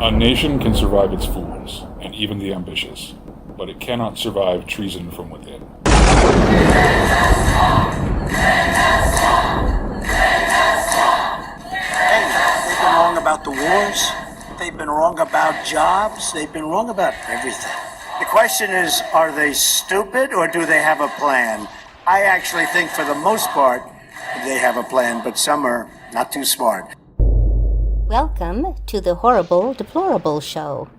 A nation can survive its fools, and even the ambitious, but it cannot survive treason from within. Hey, they've been wrong about the wars. They've been wrong about jobs. They've been wrong about everything. The question is, are they stupid or do they have a plan? I actually think for the most part, they have a plan, but some are not too smart. Welcome to the horrible, deplorable show,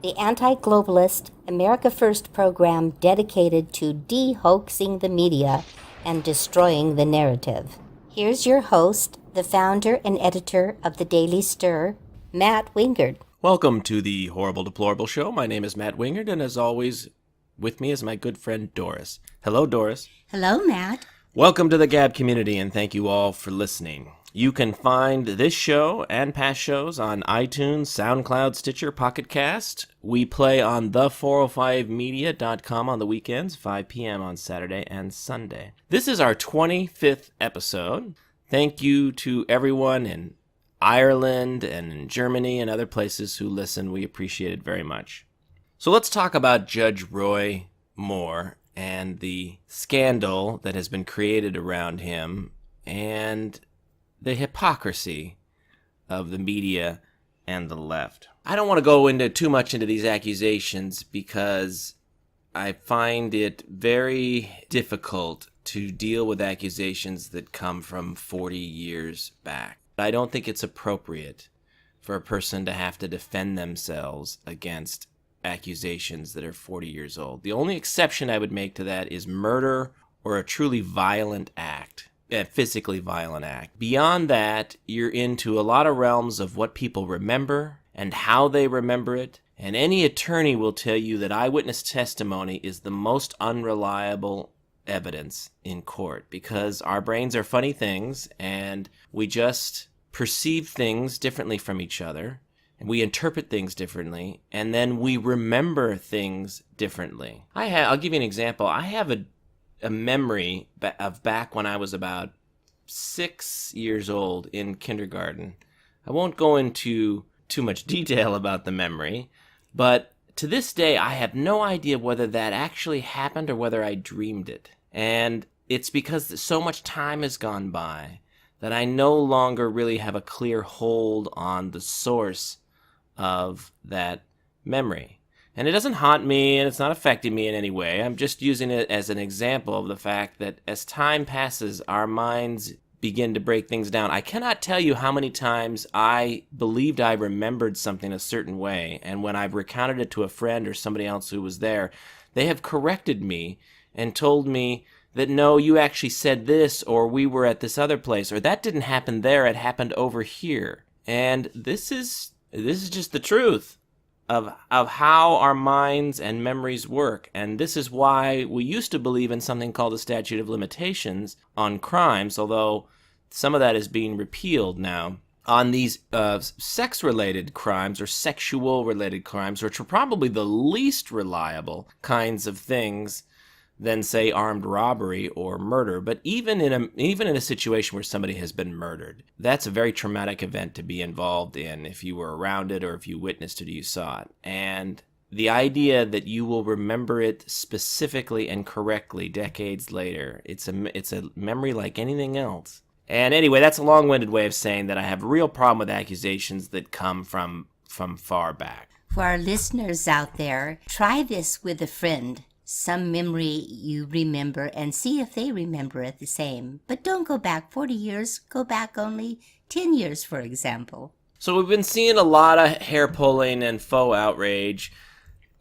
the anti-globalist, America First program dedicated to dehoaxing the media and destroying the narrative. Here's your host, the founder and editor of the Daily Stir, Matt Wingard. Welcome to the Horrible Deplorable Show. My name is Matt Wingard, and as always, with me is my good friend Doris. Hello, Doris. Hello, Matt. Welcome to the Gab community, and thank you all for listening. You can find this show and past shows on iTunes, SoundCloud, Stitcher, Pocket Cast. We play on the405media.com on the weekends, 5 p.m. on Saturday and Sunday. This is our 25th episode. Thank you to everyone in Ireland and in Germany and other places who listen. We appreciate it very much. So let's talk about Judge Roy Moore and the scandal that has been created around him and the hypocrisy of the media and the left. I don't want to go into too much into these accusations because I find it very difficult to deal with accusations that come from 40 years back. I don't think it's appropriate for a person to have to defend themselves against accusations that are 40 years old. The only exception I would make to that is murder or a truly violent act, a physically violent act. Beyond that, you're into a lot of realms of what people remember and how they remember it. And any attorney will tell you that eyewitness testimony is the most unreliable evidence in court because our brains are funny things and we just perceive things differently from each other and we interpret things differently and then we remember things differently. I'll give you an example. I have a memory of back when I was about 6 years old in kindergarten. I won't go into too much detail about the memory, but to this day I have no idea whether that actually happened or whether I dreamed it. And it's because so much time has gone by that I no longer really have a clear hold on the source of that memory. And it doesn't haunt me and it's not affecting me in any way. I'm just using it as an example of the fact that as time passes, our minds begin to break things down. I cannot tell you how many times I believed I remembered something a certain way, and when I've recounted it to a friend or somebody else who was there, they have corrected me and told me that, no, you actually said this, or we were at this other place, or that didn't happen there, it happened over here. And this is just the truth of how our minds and memories work. And this is why we used to believe in something called the statute of limitations on crimes, although some of that is being repealed now. On these sex-related crimes or sexual-related crimes, which are probably the least reliable kinds of things than, say, armed robbery or murder. But even in a situation where somebody has been murdered, that's a very traumatic event to be involved in if you were around it or if you witnessed it or you saw it. And the idea that you will remember it specifically and correctly decades later, it's a memory like anything else. And anyway, that's a long-winded way of saying that I have a real problem with accusations that come from far back. For our listeners out there, try this with a friend. Some memory you remember and see if they remember it the same. But don't go back 40 years, go back only 10 years, for example. So we've been seeing a lot of hair pulling and faux outrage,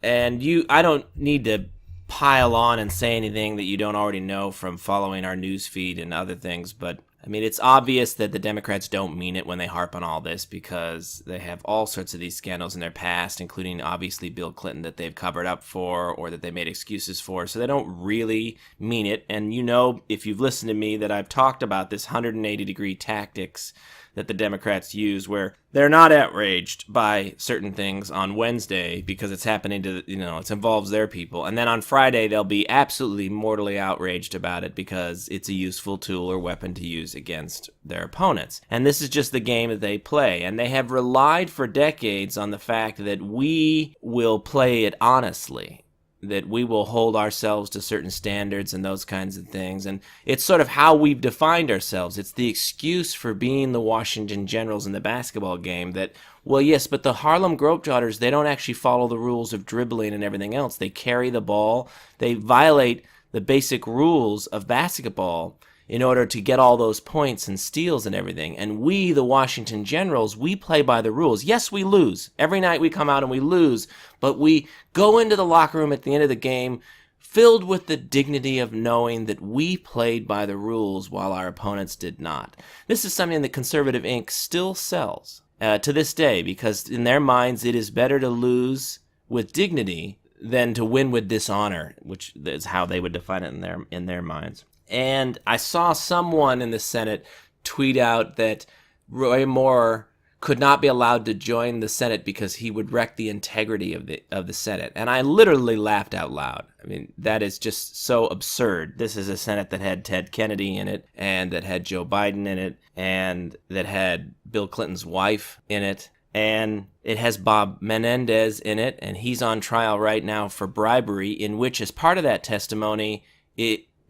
and I don't need to pile on and say anything that you don't already know from following our news feed and other things, but I mean, it's obvious that the Democrats don't mean it when they harp on all this because they have all sorts of these scandals in their past, including obviously Bill Clinton that they've covered up for or that they made excuses for. So they don't really mean it. And you know, if you've listened to me, that I've talked about this 180-degree tactics that the Democrats use where they're not outraged by certain things on Wednesday because it's happening to, it involves their people. And then on Friday, they'll be absolutely mortally outraged about it because it's a useful tool or weapon to use against their opponents. And this is just the game that they play. And they have relied for decades on the fact that we will play it honestly, that we will hold ourselves to certain standards and those kinds of things. And it's sort of how we've defined ourselves. It's the excuse for being the Washington Generals in the basketball game that, well, yes, but the Harlem Globetrotters, they don't actually follow the rules of dribbling and everything else. They carry the ball. They violate the basic rules of basketball in order to get all those points and steals and everything. And we, the Washington Generals, we play by the rules. Yes, we lose. Every night we come out and we lose, but we go into the locker room at the end of the game filled with the dignity of knowing that we played by the rules while our opponents did not. This is something that Conservative Inc. still sells to this day, because in their minds it is better to lose with dignity than to win with dishonor, which is how they would define it in their minds. And I saw someone in the Senate tweet out that Roy Moore could not be allowed to join the Senate because he would wreck the integrity of the Senate. And I literally laughed out loud. I mean, that is just so absurd. This is a Senate that had Ted Kennedy in it, and that had Joe Biden in it, and that had Bill Clinton's wife in it. And it has Bob Menendez in it, and he's on trial right now for bribery, in which, as part of that testimony,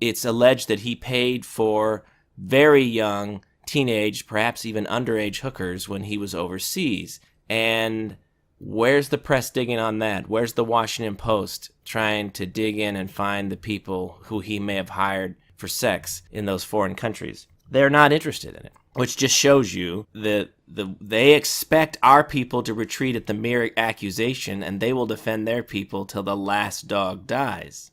it's alleged that he paid for very young, teenage, perhaps even underage hookers when he was overseas. And where's the press digging on that? Where's the Washington Post trying to dig in and find the people who he may have hired for sex in those foreign countries? They're not interested in it, which just shows you that they expect our people to retreat at the mere accusation, and they will defend their people till the last dog dies.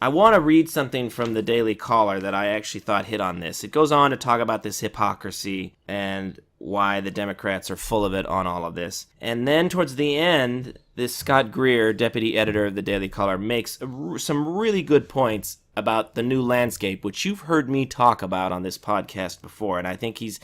I want to read something from the Daily Caller that I actually thought hit on this. It goes on to talk about this hypocrisy and why the Democrats are full of it on all of this. And then towards the end, this Scott Greer, deputy editor of the Daily Caller, makes some really good points about the new landscape, which you've heard me talk about on this podcast before, and I think he's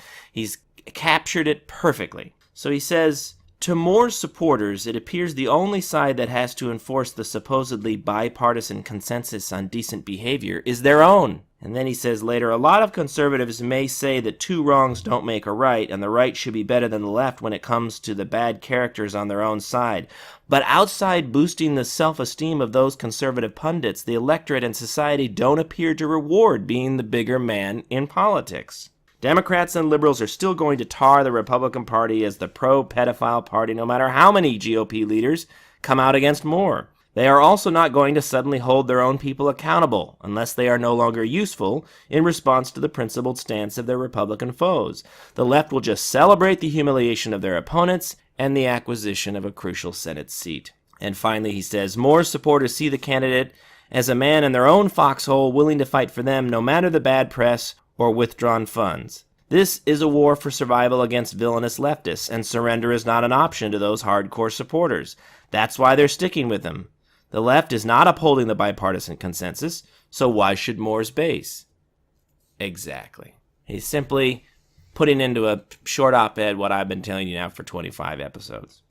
captured it perfectly. So he says, to Moore's supporters, it appears the only side that has to enforce the supposedly bipartisan consensus on decent behavior is their own. And then he says later, a lot of conservatives may say that two wrongs don't make a right, and the right should be better than the left when it comes to the bad characters on their own side. But outside boosting the self-esteem of those conservative pundits, the electorate and society don't appear to reward being the bigger man in politics. Democrats and liberals are still going to tar the Republican Party as the pro-pedophile party no matter how many GOP leaders come out against Moore. They are also not going to suddenly hold their own people accountable unless they are no longer useful in response to the principled stance of their Republican foes. The left will just celebrate the humiliation of their opponents and the acquisition of a crucial Senate seat. And finally, he says, Moore's supporters see the candidate as a man in their own foxhole willing to fight for them no matter the bad press or withdrawn funds. This is a war for survival against villainous leftists, and surrender is not an option to those hardcore supporters. That's why they're sticking with him. The left is not upholding the bipartisan consensus, so why should Moore's base? Exactly. He's simply putting into a short op-ed what I've been telling you now for 25 episodes.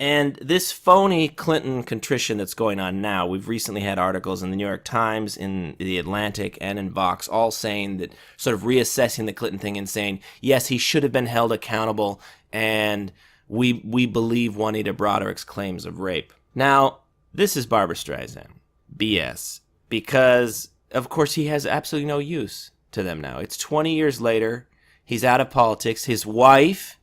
And this phony Clinton contrition that's going on now, we've recently had articles in the New York Times, in The Atlantic, and in Vox, all saying that, sort of reassessing the Clinton thing and saying, yes, he should have been held accountable, and we believe Juanita Broderick's claims of rape. Now, this is Barbra Streisand. BS. Because, of course, he has absolutely no use to them now. It's 20 years later. He's out of politics. His wife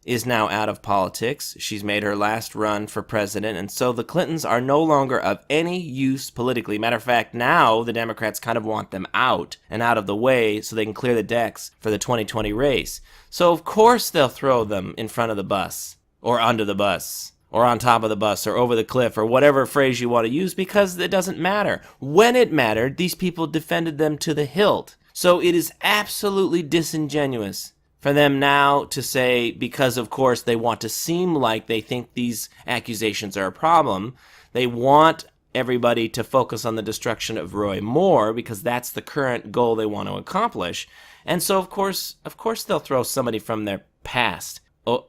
is now out of politics. She's made her last run for president, and so the Clintons are no longer of any use politically. Matter of fact, now the Democrats kind of want them out and out of the way so they can clear the decks for the 2020 race. So of course they'll throw them in front of the bus, or under the bus, or on top of the bus, or over the cliff, or whatever phrase you want to use, because it doesn't matter. When it mattered, these people defended them to the hilt. So it is absolutely disingenuous for them now to say, because of course they want to seem like they think these accusations are a problem, they want everybody to focus on the destruction of Roy Moore because that's the current goal they want to accomplish. And so, of course, they'll throw somebody from their past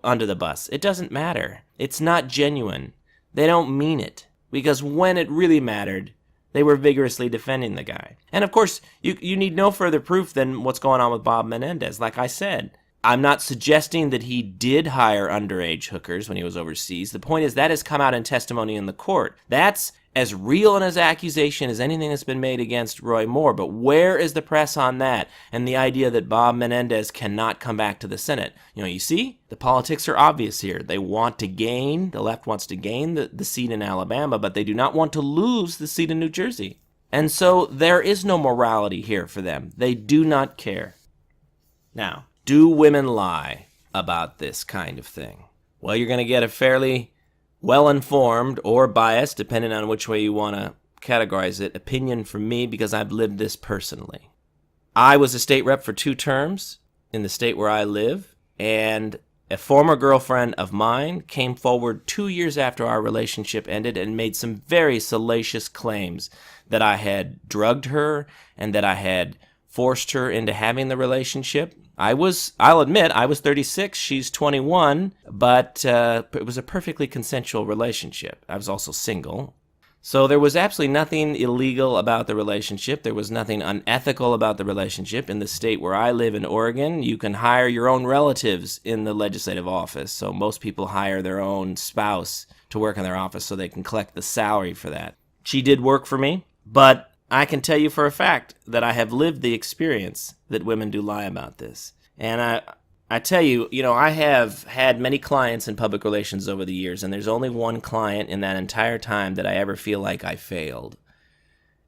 under the bus. It doesn't matter. It's not genuine. They don't mean it. Because when it really mattered, they were vigorously defending the guy. And of course, you need no further proof than what's going on with Bob Menendez. Like I said, I'm not suggesting that he did hire underage hookers when he was overseas. The point is that has come out in testimony in the court. That's as real an accusation as anything that's been made against Roy Moore. But where is the press on that? And the idea that Bob Menendez cannot come back to the Senate. You see, the politics are obvious here. They want to gain, the left wants to gain the seat in Alabama, but they do not want to lose the seat in New Jersey. And so there is no morality here for them. They do not care. Now, do women lie about this kind of thing? Well, you're going to get a fairly well-informed or biased, depending on which way you want to categorize it, opinion from me because I've lived this personally. I was a state rep for 2 terms in the state where I live, and a former girlfriend of mine came forward 2 years after our relationship ended and made some very salacious claims that I had drugged her and that I had forced her into having the relationship. I'll admit, I was 36, she's 21, but it was a perfectly consensual relationship. I was also single. So there was absolutely nothing illegal about the relationship. There was nothing unethical about the relationship. In the state where I live in Oregon, you can hire your own relatives in the legislative office. So most people hire their own spouse to work in their office so they can collect the salary for that. She did work for me, but I can tell you for a fact that I have lived the experience that women do lie about this. And I tell you, I have had many clients in public relations over the years, and there's only one client in that entire time that I ever feel like I failed.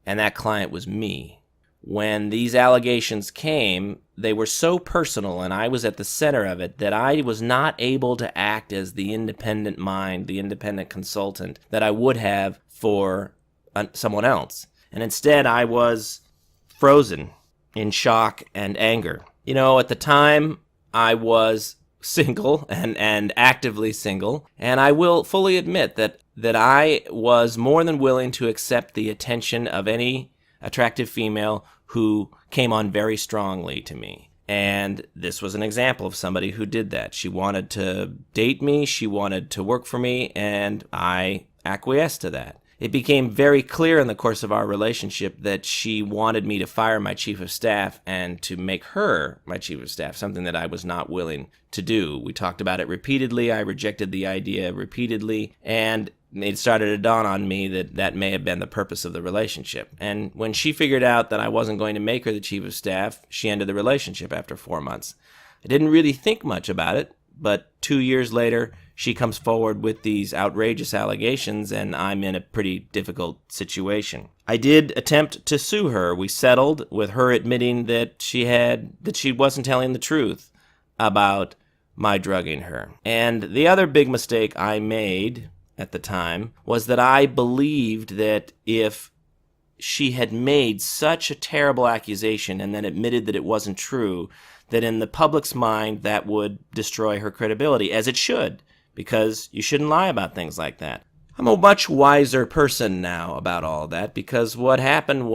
And that client was me. When these allegations came, they were so personal, and I was at the center of it, that I was not able to act as the independent mind, the independent consultant that I would have for someone else. And instead, I was frozen in shock and anger. At the time, I was single and actively single, and I will fully admit that I was more than willing to accept the attention of any attractive female who came on very strongly to me. And this was an example of somebody who did that. She wanted to date me, she wanted to work for me, and I acquiesced to that. It became very clear in the course of our relationship that she wanted me to fire my chief of staff and to make her my chief of staff, something that I was not willing to do. We talked about it repeatedly. I rejected the idea repeatedly, and it started to dawn on me that that may have been the purpose of the relationship. And when she figured out that I wasn't going to make her the chief of staff, she ended the relationship after 4 months. I didn't really think much about it, but 2 years later, she comes forward with these outrageous allegations, and I'm in a pretty difficult situation. I did attempt to sue her. We settled with her admitting that she wasn't telling the truth about my drugging her. And the other big mistake I made at the time was that I believed that if she had made such a terrible accusation and then admitted that it wasn't true, that in the public's mind that would destroy her credibility, as it should. Because you shouldn't lie about things like that. I'm a much wiser person now about all that, because what happened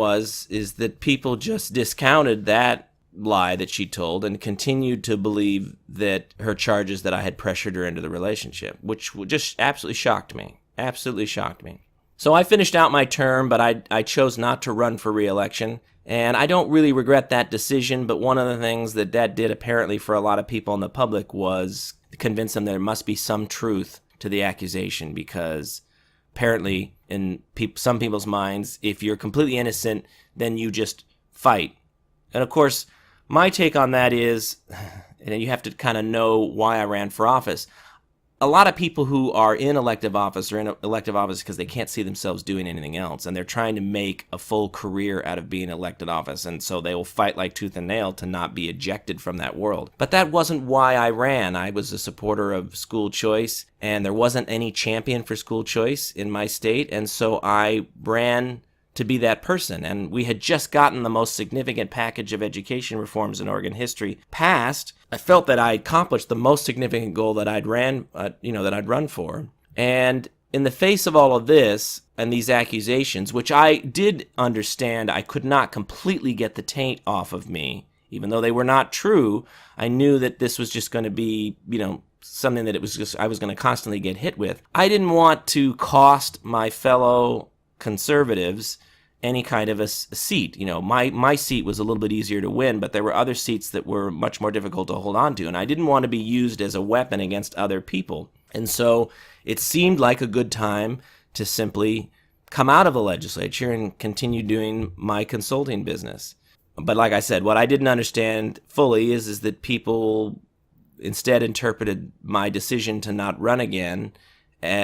is that people just discounted that lie that she told and continued to believe that her charges that I had pressured her into the relationship, which just absolutely shocked me. Absolutely shocked me. So I finished out my term, but I chose not to run for re-election. And I don't really regret that decision, but one of the things that did apparently for a lot of people in the public was convince them there must be some truth to the accusation, because apparently in some people's minds, if you're completely innocent, then you just fight. And of course, my take on that is, and you have to kind of know why I ran for office, a lot of people who are in elective office are in elective office because they can't see themselves doing anything else, and they're trying to make a full career out of being elected office, and so they will fight like tooth and nail to not be ejected from that world. But that wasn't why I ran. I was a supporter of school choice, and there wasn't any champion for school choice in my state, and so I ran to be that person. And we had just gotten the most significant package of education reforms in Oregon history passed. I felt that I accomplished the most significant goal that I'd run for. And in the face of all of this and these accusations, which I did understand I could not completely get the taint off of me Even though they were not true, I knew that this was just going to be, something that I was going to constantly get hit with. I didn't want to cost my fellow conservatives any kind of a seat. My seat was a little bit easier to win, but there were other seats that were much more difficult to hold on to, and I didn't want to be used as a weapon against other people. And so it seemed like a good time to simply come out of the legislature and continue doing my consulting business. But like I said, what I didn't understand fully is that people instead interpreted my decision to not run again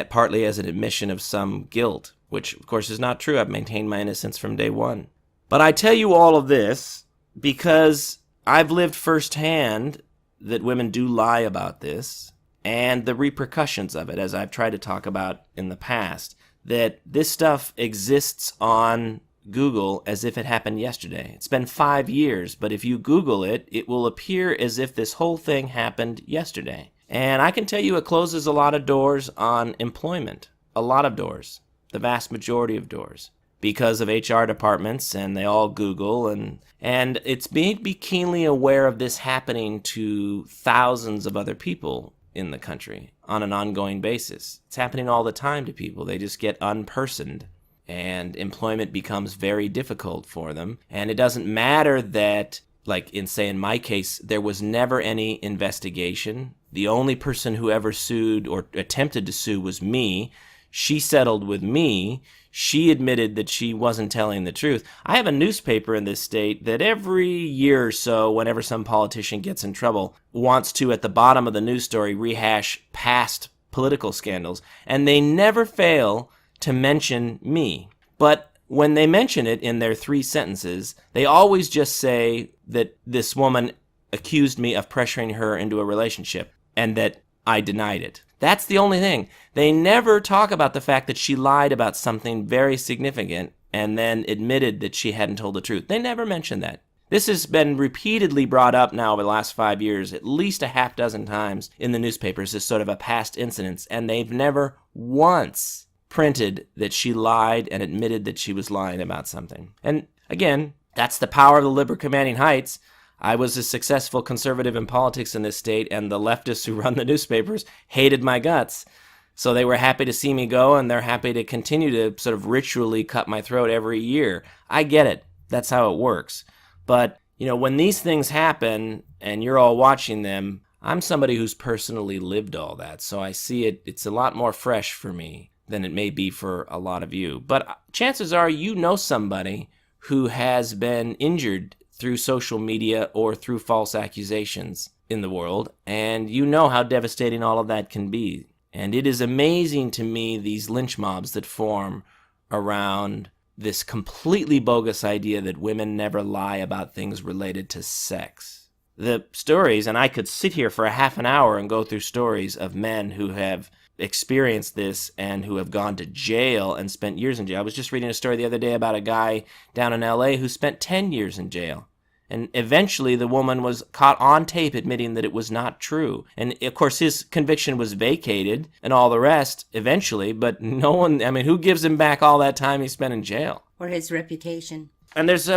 partly as an admission of some guilt, which of course is not true. I've maintained my innocence from day one. But I tell you all of this because I've lived firsthand that women do lie about this and the repercussions of it, as I've tried to talk about in the past, that this stuff exists on Google as if it happened yesterday. It's been 5 years, but if you Google it, it will appear as if this whole thing happened yesterday. And I can tell you it closes a lot of doors on employment. A lot of doors. The vast majority of doors. Because of HR departments, and they all Google, and it's being be keenly aware of this happening to thousands of other people in the country on an ongoing basis. It's happening all the time to people. They just get unpersoned, and employment becomes very difficult for them. And it doesn't matter that, like in my case, there was never any investigation. The only person who ever sued or attempted to sue was me. She settled with me. She admitted that she wasn't telling the truth. I have a newspaper in this state that every year or so, whenever some politician gets in trouble, wants to, at the bottom of the news story, rehash past political scandals. And they never fail to mention me. But when they mention it in their 3 sentences, they always just say that this woman accused me of pressuring her into a relationship and that I denied it. That's the only thing. They never talk about the fact that she lied about something very significant and then admitted that she hadn't told the truth. They never mention that. This has been repeatedly brought up now over the last 5 years, at least a half dozen times in the newspapers as sort of a past incident, and they've never once printed that she lied and admitted that she was lying about something. And again, that's the power of the liberal commanding heights. I was a successful conservative in politics in this state, and the leftists who run the newspapers hated my guts. So they were happy to see me go, and they're happy to continue to sort of ritually cut my throat every year. I get it. That's how it works. But, when these things happen and you're all watching them, I'm somebody who's personally lived all that. So I see it. It's a lot more fresh for me than it may be for a lot of you. But chances are you know somebody who has been injured through social media or through false accusations in the world, and you know how devastating all of that can be. And it is amazing to me, these lynch mobs that form around this completely bogus idea that women never lie about things related to sex. The stories, and I could sit here for a half an hour and go through stories of men who have experienced this and who have gone to jail and spent years in jail. I was just reading a story the other day about a guy down in LA who spent 10 years in jail. And eventually the woman was caught on tape admitting that it was not true. And of course his conviction was vacated and all the rest eventually, but no one, who gives him back all that time he spent in jail? Or his reputation. And there's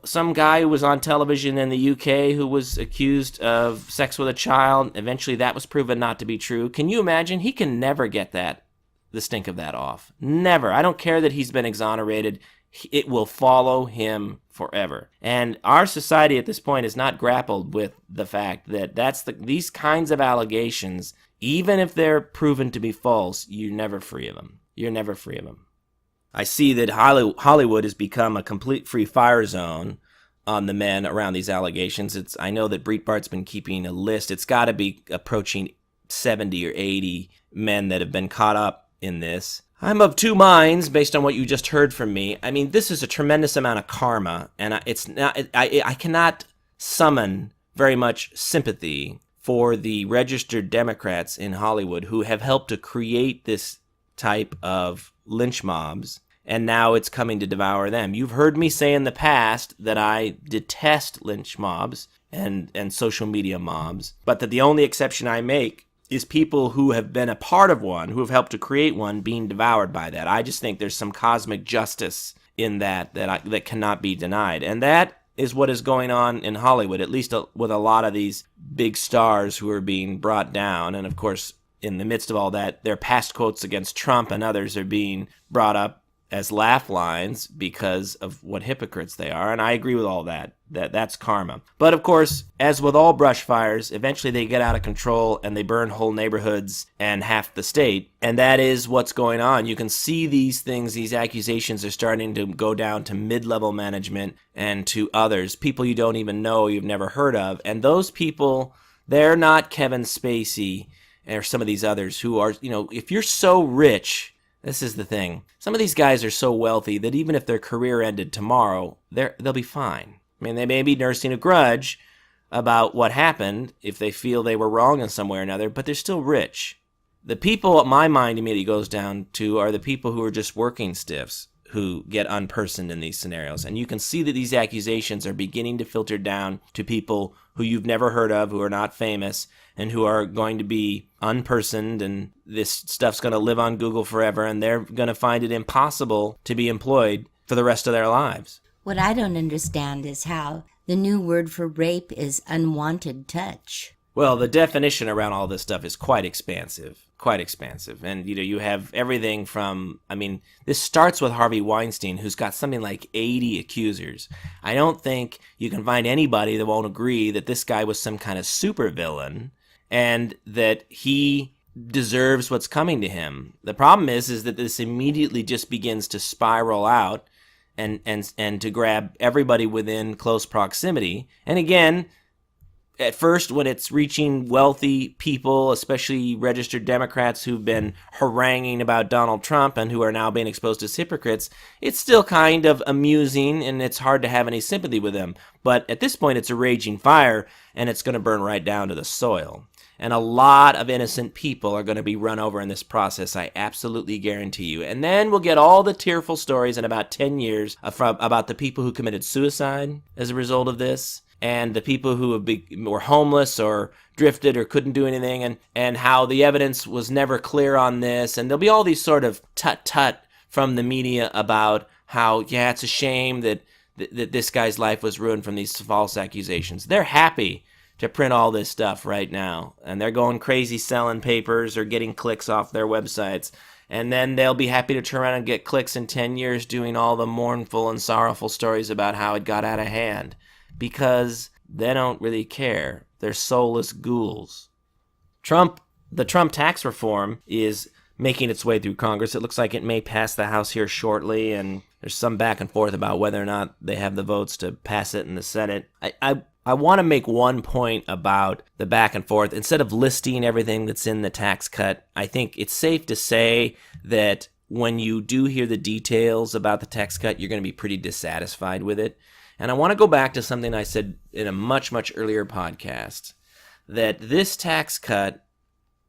some guy who was on television in the UK who was accused of sex with a child. Eventually that was proven not to be true. Can you imagine? He can never get the stink of that off. Never. I don't care that he's been exonerated. It will follow him forever. And our society at this point has not grappled with the fact that these kinds of allegations, even if they're proven to be false, you're never free of them. You're never free of them. I see that Hollywood has become a complete free fire zone on the men around these allegations. I know that Breitbart's been keeping a list. It's got to be approaching 70 or 80 men that have been caught up in this. I'm of 2 minds based on what you just heard from me. This is a tremendous amount of karma, and I cannot summon very much sympathy for the registered Democrats in Hollywood who have helped to create this type of lynch mobs, and now it's coming to devour them. You've heard me say in the past that I detest lynch mobs and social media mobs, but that the only exception I make is people who have been a part of one, who have helped to create one, being devoured by that. I just think there's some cosmic justice in that cannot be denied. And that is what is going on in Hollywood, at least with a lot of these big stars who are being brought down. And of course, in the midst of all that, their past quotes against Trump and others are being brought up as laugh lines because of what hypocrites they are. And I agree with all that. That's karma. But of course, as with all brush fires, eventually they get out of control and they burn whole neighborhoods and half the state. And that is what's going on. You can see these things, these accusations are starting to go down to mid-level management and to others, people you don't even know, you've never heard of. And those people, they're not Kevin Spacey or some of these others who are, if you're so rich, this is the thing. Some of these guys are so wealthy that even if their career ended tomorrow, they'll be fine. I mean, they may be nursing a grudge about what happened if they feel they were wrong in some way or another, but they're still rich. The people my mind immediately goes down to are the people who are just working stiffs who get unpersoned in these scenarios. And you can see that these accusations are beginning to filter down to people who you've never heard of, who are not famous, and who are going to be unpersoned, and this stuff's going to live on Google forever, and they're going to find it impossible to be employed for the rest of their lives. What I don't understand is how the new word for rape is unwanted touch. Well, the definition around all this stuff is quite expansive. And, you have everything from, this starts with Harvey Weinstein, who's got something like 80 accusers. I don't think you can find anybody that won't agree that this guy was some kind of supervillain and that he deserves what's coming to him. The problem is that this immediately just begins to spiral out and to grab everybody within close proximity. And again, at first, when it's reaching wealthy people, especially registered Democrats who've been haranguing about Donald Trump and who are now being exposed as hypocrites, it's still kind of amusing and it's hard to have any sympathy with them. But at this point, it's a raging fire and it's going to burn right down to the soil. And a lot of innocent people are going to be run over in this process, I absolutely guarantee you. And then we'll get all the tearful stories in about 10 years about the people who committed suicide as a result of this, and the people who were homeless or drifted or couldn't do anything, and how the evidence was never clear on this. And there'll be all these sort of tut-tut from the media about how, it's a shame that this guy's life was ruined from these false accusations. They're happy to print all this stuff right now, and they're going crazy selling papers or getting clicks off their websites. And then they'll be happy to turn around and get clicks in 10 years doing all the mournful and sorrowful stories about how it got out of hand. Because they don't really care. They're soulless ghouls. The Trump tax reform is making its way through Congress. It looks like it may pass the House here shortly, and there's some back and forth about whether or not they have the votes to pass it in the Senate. I want to make one point about the back and forth. Instead of listing everything that's in the tax cut, I think it's safe to say that when you do hear the details about the tax cut, you're going to be pretty dissatisfied with it. And I want to go back to something I said in a much, much earlier podcast, that this tax cut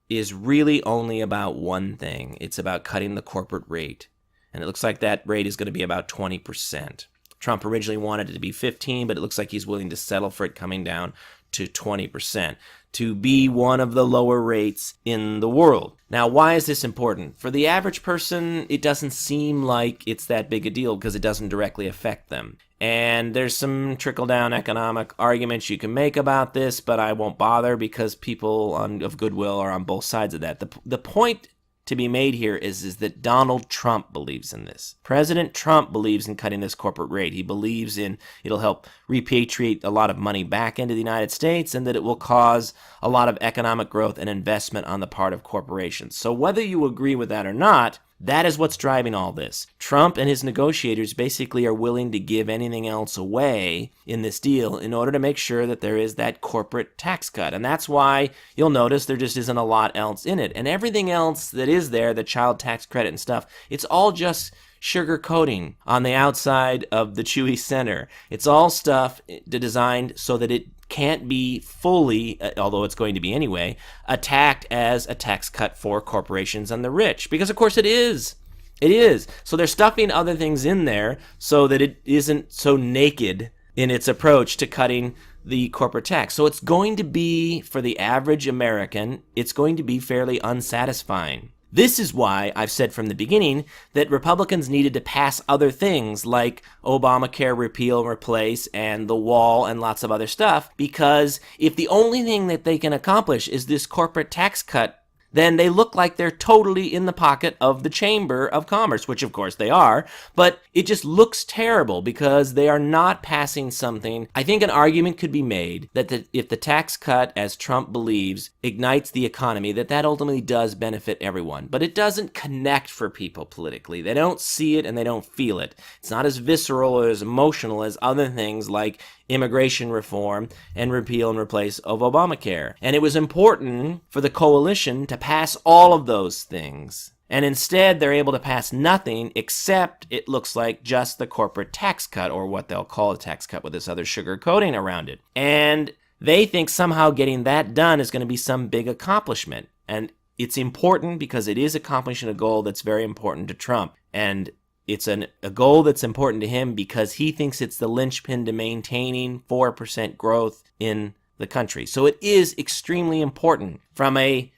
is really only about one thing. It's about cutting the corporate rate. And it looks like that rate is going to be about 20%. Trump originally wanted it to be 15%, but it looks like he's willing to settle for it coming down to 20%, to be one of the lower rates in the world. Now, why is this important? For the average person, it doesn't seem like it's that big a deal because it doesn't directly affect them. And there's some trickle-down economic arguments you can make about this, but I won't bother because people of goodwill are on both sides of that. The point to be made here is that Donald Trump believes in this. President Trump believes in cutting this corporate rate. He believes it'll help repatriate a lot of money back into the United States and that it will cause a lot of economic growth and investment on the part of corporations. So whether you agree with that or not, that is what's driving all this. Trump and his negotiators basically are willing to give anything else away in this deal in order to make sure that there is that corporate tax cut. And that's why you'll notice there just isn't a lot else in it. And everything else that is there, the child tax credit and stuff, it's all just sugar coating on the outside of the chewy center. It's all stuff designed so that it can't be fully, although it's going to be anyway, attacked as a tax cut for corporations and the rich. Because, of course, it is. It is. So they're stuffing other things in there so that it isn't so naked in its approach to cutting the corporate tax. So it's going to be, for the average American, it's going to be fairly unsatisfying. This is why I've said from the beginning that Republicans needed to pass other things like Obamacare repeal and replace and the wall and lots of other stuff, because if the only thing that they can accomplish is this corporate tax cut, then they look like they're totally in the pocket of the Chamber of Commerce, which of course they are, but it just looks terrible because they are not passing something. I think an argument could be made that if the tax cut, as Trump believes, ignites the economy, that ultimately does benefit everyone, but it doesn't connect for people politically. They don't see it and they don't feel it. It's not as visceral or as emotional as other things like immigration reform and repeal and replace of Obamacare. And it was important for the coalition to pass all of those things. And instead, they're able to pass nothing except, it looks like, just the corporate tax cut, or what they'll call a tax cut with this other sugar coating around it. And they think somehow getting that done is going to be some big accomplishment. And it's important because it is accomplishing a goal that's very important to Trump. And it's a goal that's important to him because he thinks it's the linchpin to maintaining 4% growth in the country. So it is extremely important from a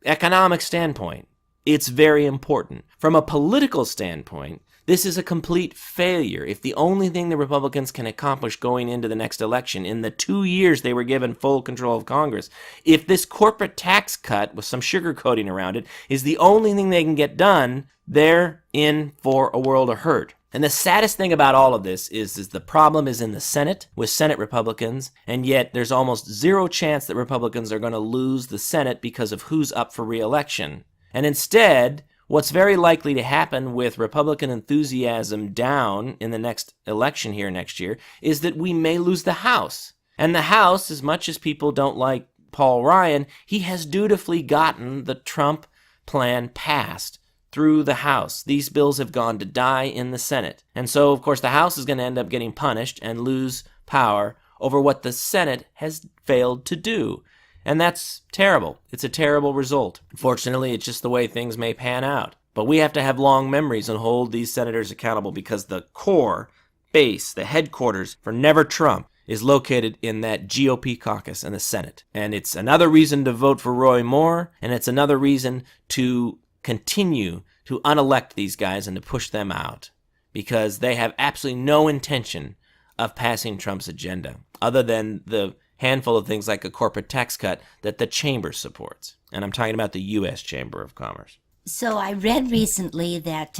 economic standpoint. It's very important. From a political standpoint, this is a complete failure. If the only thing the Republicans can accomplish going into the next election, in the 2 years they were given full control of Congress, if this corporate tax cut with some sugarcoating around it is the only thing they can get done, they're in for a world of hurt. And the saddest thing about all of this is the problem is in the Senate with Senate Republicans, and yet there's almost zero chance that Republicans are going to lose the Senate because of who's up for re-election. And instead, what's very likely to happen with Republican enthusiasm down in the next election here next year is that we may lose the House. And the House, as much as people don't like Paul Ryan, he has dutifully gotten the Trump plan passed through the House. These bills have gone to die in the Senate. And so, of course, the House is going to end up getting punished and lose power over what the Senate has failed to do. And that's terrible. It's a terrible result. Unfortunately, it's just the way things may pan out. But we have to have long memories and hold these senators accountable because the core base, the headquarters for Never Trump, is located in that GOP caucus in the Senate. And it's another reason to vote for Roy Moore, and it's another reason to continue to unelect these guys and to push them out because they have absolutely no intention of passing Trump's agenda other than the handful of things like a corporate tax cut that the chamber supports. And I'm talking about the U.S. Chamber of Commerce. So I read recently that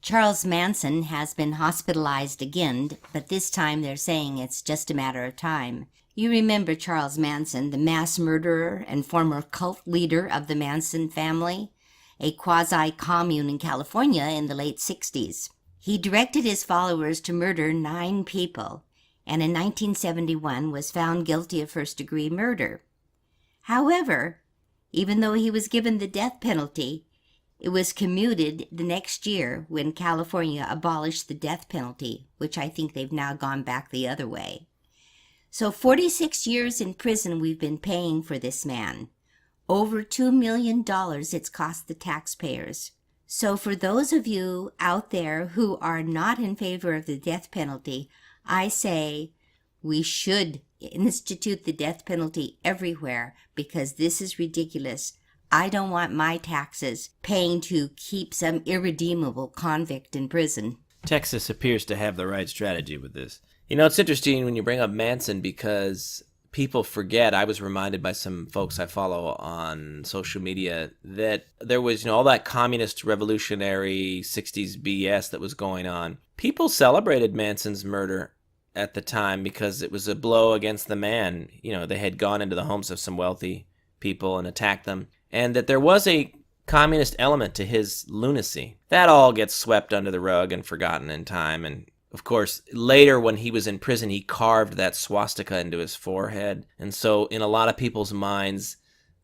Charles Manson has been hospitalized again, but this time they're saying it's just a matter of time. You remember Charles Manson, the mass murderer and former cult leader of the Manson family, a quasi-commune in California in the late 60s. He directed his followers to murder 9 people, and in 1971 was found guilty of first-degree murder. However, even though he was given the death penalty, it was commuted the next year when California abolished the death penalty, which I think they've now gone back the other way. So 46 years in prison we've been paying for this man. Over $2 million it's cost the taxpayers. So for those of you out there who are not in favor of the death penalty, I say we should institute the death penalty everywhere because this is ridiculous. I don't want my taxes paying to keep some irredeemable convict in prison. Texas appears to have the right strategy with this. You know, it's interesting when you bring up Manson because people forget. I was reminded by some folks I follow on social media that there was, all that communist revolutionary 60s BS that was going on. People celebrated Manson's murder at the time because it was a blow against the man. They had gone into the homes of some wealthy people and attacked them. And that there was a communist element to his lunacy. That all gets swept under the rug and forgotten in time. And of course, later when he was in prison, he carved that swastika into his forehead. And so in a lot of people's minds,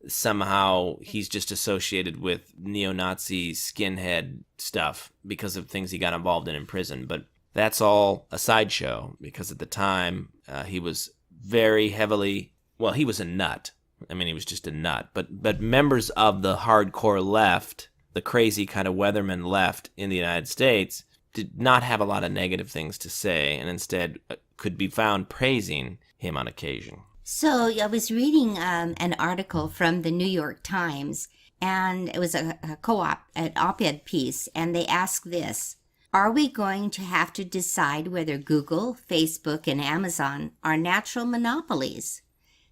somehow he's just associated with neo-Nazi skinhead stuff because of things he got involved in prison. But that's all a sideshow because at the time he was very heavily, he was a nut. I mean, he was just a nut. But members of the hardcore left, the crazy kind of weatherman left in the United States, did not have a lot of negative things to say and instead could be found praising him on occasion. So I was reading an article from the New York Times, and it was an op-ed piece, and they asked this: are we going to have to decide whether Google, Facebook, and Amazon are natural monopolies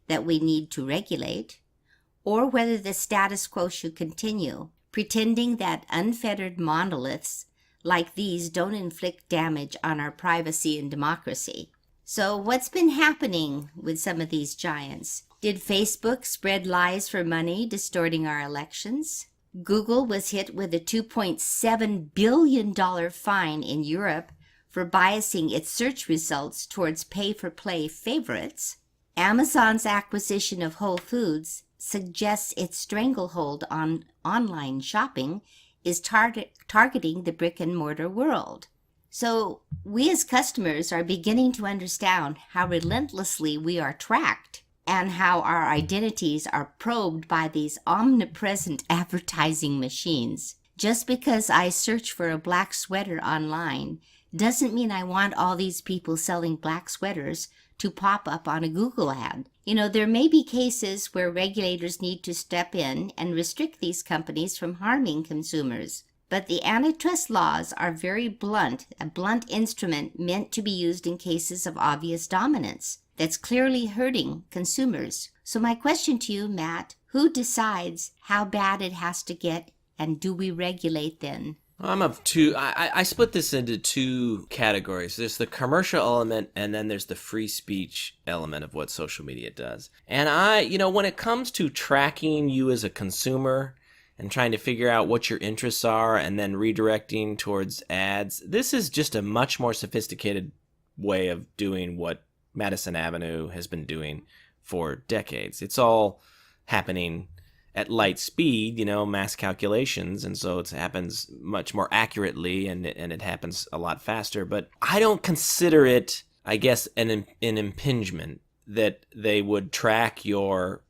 that we need to regulate, or whether the status quo should continue, pretending that unfettered monoliths like these don't inflict damage on our privacy and democracy? So what's been happening with some of these giants? Did Facebook spread lies for money, distorting our elections? Google was hit with a $2.7 billion fine in Europe for biasing its search results towards pay-for-play favorites. Amazon's acquisition of Whole Foods suggests its stranglehold on online shopping is targeting the brick-and-mortar world. So we as customers are beginning to understand how relentlessly we are tracked and how our identities are probed by these omnipresent advertising machines. Just because I search for a black sweater online doesn't mean I want all these people selling black sweaters to pop up on a Google ad. You know, there may be cases where regulators need to step in and restrict these companies from harming consumers. But the antitrust laws are very blunt, a blunt instrument meant to be used in cases of obvious dominance that's clearly hurting consumers. So my question to you, Matt, who decides how bad it has to get, and do we regulate then? I'm of two. I split this into two categories. There's the commercial element, and then there's the free speech element of what social media does. And when it comes to tracking you as a consumer and trying to figure out what your interests are and then redirecting towards ads, this is just a much more sophisticated way of doing what Madison Avenue has been doing for decades. It's all happening at light speed, mass calculations, and so it happens much more accurately and it happens a lot faster. But I don't consider it, I guess, an impingement that they would track your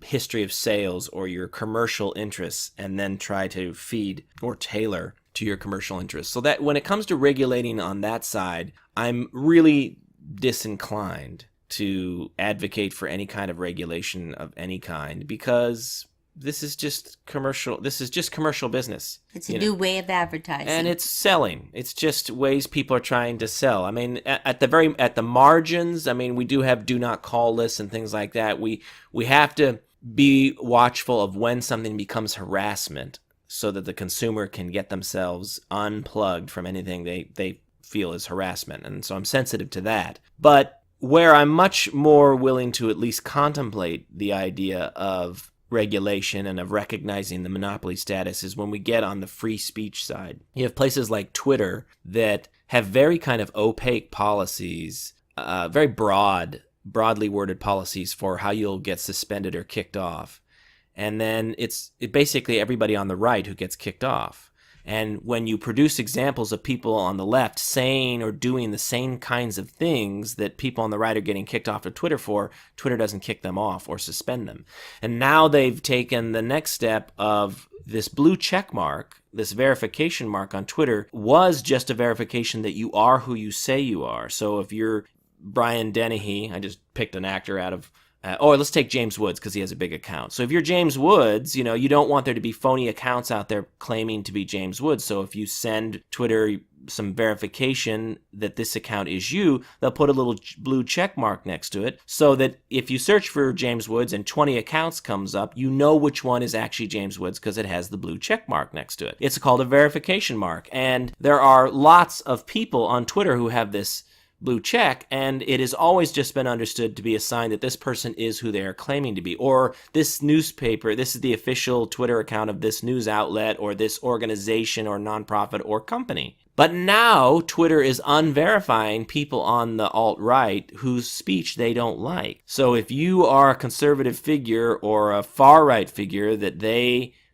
history of sales or your commercial interests and then try to feed or tailor to your commercial interests. So that when it comes to regulating on that side, I'm really disinclined to advocate for any kind of regulation of any kind, because this is just commercial business. It's a new way of advertising. And it's selling. It's just ways people are trying to sell. I mean, at the margins, I mean, we do have do not call lists and things like that. We have to be watchful of when something becomes harassment so that the consumer can get themselves unplugged from anything they feel is harassment. And so I'm sensitive to that. But where I'm much more willing to at least contemplate the idea of regulation and of recognizing the monopoly status is when we get on the free speech side. You have places like Twitter that have very kind of opaque policies, very broadly worded policies for how you'll get suspended or kicked off. And then it's basically everybody on the right who gets kicked off. And when you produce examples of people on the left saying or doing the same kinds of things that people on the right are getting kicked off of Twitter for, Twitter doesn't kick them off or suspend them. And now they've taken the next step of this blue check mark, this verification mark on Twitter was just a verification that you are who you say you are. So if you're Brian Dennehy, I just picked an actor out of let's take James Woods because he has a big account. So if you're James Woods, you don't want there to be phony accounts out there claiming to be James Woods. So if you send Twitter some verification that this account is you, they'll put a little blue check mark next to it so that if you search for James Woods and 20 accounts comes up, you know which one is actually James Woods because it has the blue check mark next to it. It's called a verification mark. And there are lots of people on Twitter who have this blue check, and it has always just been understood to be a sign that this person is who they are claiming to be, or this newspaper, this is the official Twitter account of this news outlet or this organization or nonprofit or company. But now Twitter is unverifying people on the alt-right whose speech they don't like. So if you are a conservative figure or a far-right figure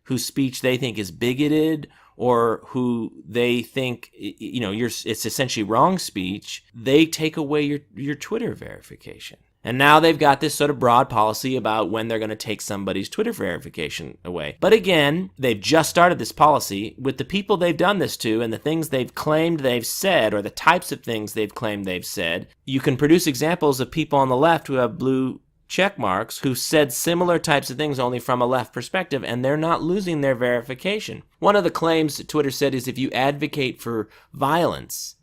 whose speech they think is bigoted or who they think, it's essentially wrong speech, they take away your Twitter verification. And now they've got this sort of broad policy about when they're going to take somebody's Twitter verification away. But again, they've just started this policy with the people they've done this to and the things they've claimed they've said or the types of things they've claimed they've said. You can produce examples of people on the left who have blue check marks who said similar types of things only from a left perspective, and they're not losing their verification. One of the claims that Twitter said is if you advocate for violence,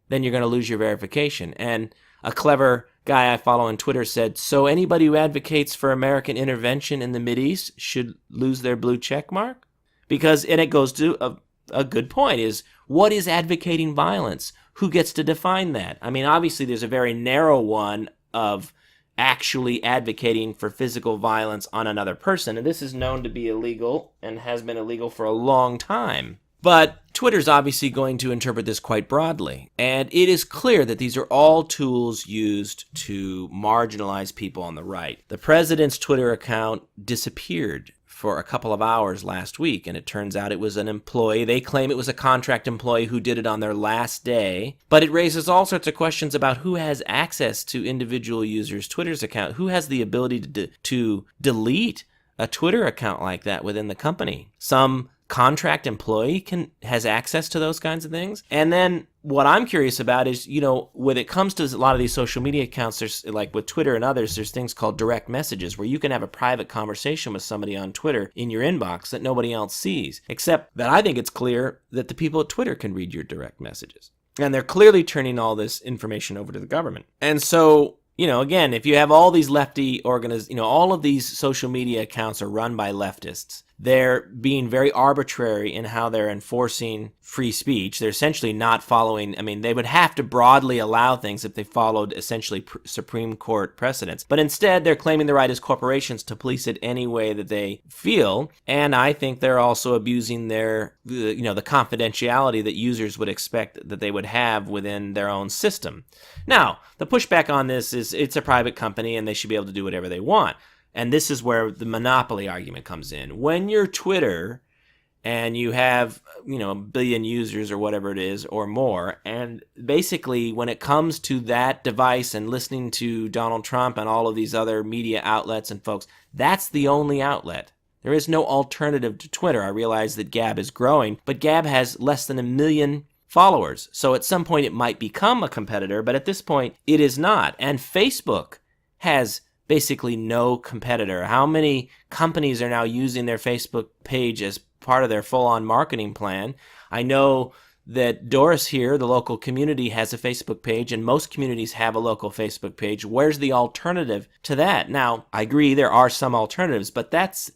then you're going to lose your verification. And a clever guy I follow on Twitter said, so anybody who advocates for American intervention in the Mideast should lose their blue check mark? Because, and it goes to a good point, is what is advocating violence? Who gets to define that? I mean, obviously there's a very narrow one of actually advocating for physical violence on another person, and this is known to be illegal and has been illegal for a long time. But Twitter's obviously going to interpret this quite broadly, and it is clear that these are all tools used to marginalize people on the right. The president's Twitter account disappeared for a couple of hours last week, and it turns out it was an employee. They claim it was a contract employee who did it on their last day, but it raises all sorts of questions about who has access to individual users' Twitter's account, who has the ability to delete a Twitter account like that within the company. Some contract employee has access to those kinds of things. And then what I'm curious about is, when it comes to a lot of these social media accounts, there's, like with Twitter and others, there's things called direct messages where you can have a private conversation with somebody on Twitter in your inbox that nobody else sees, except that I think it's clear that the people at Twitter can read your direct messages. And they're clearly turning all this information over to the government. And so, again, if you have all these lefty all of these social media accounts are run by leftists. They're being very arbitrary in how they're enforcing free speech. They're essentially not following, they would have to broadly allow things if they followed essentially Supreme Court precedents. But instead, they're claiming the right as corporations to police it any way that they feel. And I think they're also abusing the confidentiality that users would expect that they would have within their own system. Now, the pushback on this is it's a private company and they should be able to do whatever they want. And this is where the monopoly argument comes in. When you're Twitter and you have, a billion users or whatever it is or more, and basically when it comes to that device and listening to Donald Trump and all of these other media outlets and folks, that's the only outlet. There is no alternative to Twitter. I realize that Gab is growing, but Gab has less than 1 million followers. So at some point it might become a competitor, but at this point it is not. And Facebook has basically no competitor. How many companies are now using their Facebook page as part of their full-on marketing plan? I know that Doris here, the local community, has a Facebook page, and most communities have a local Facebook page. Where's the alternative to that? Now, I agree there are some alternatives, but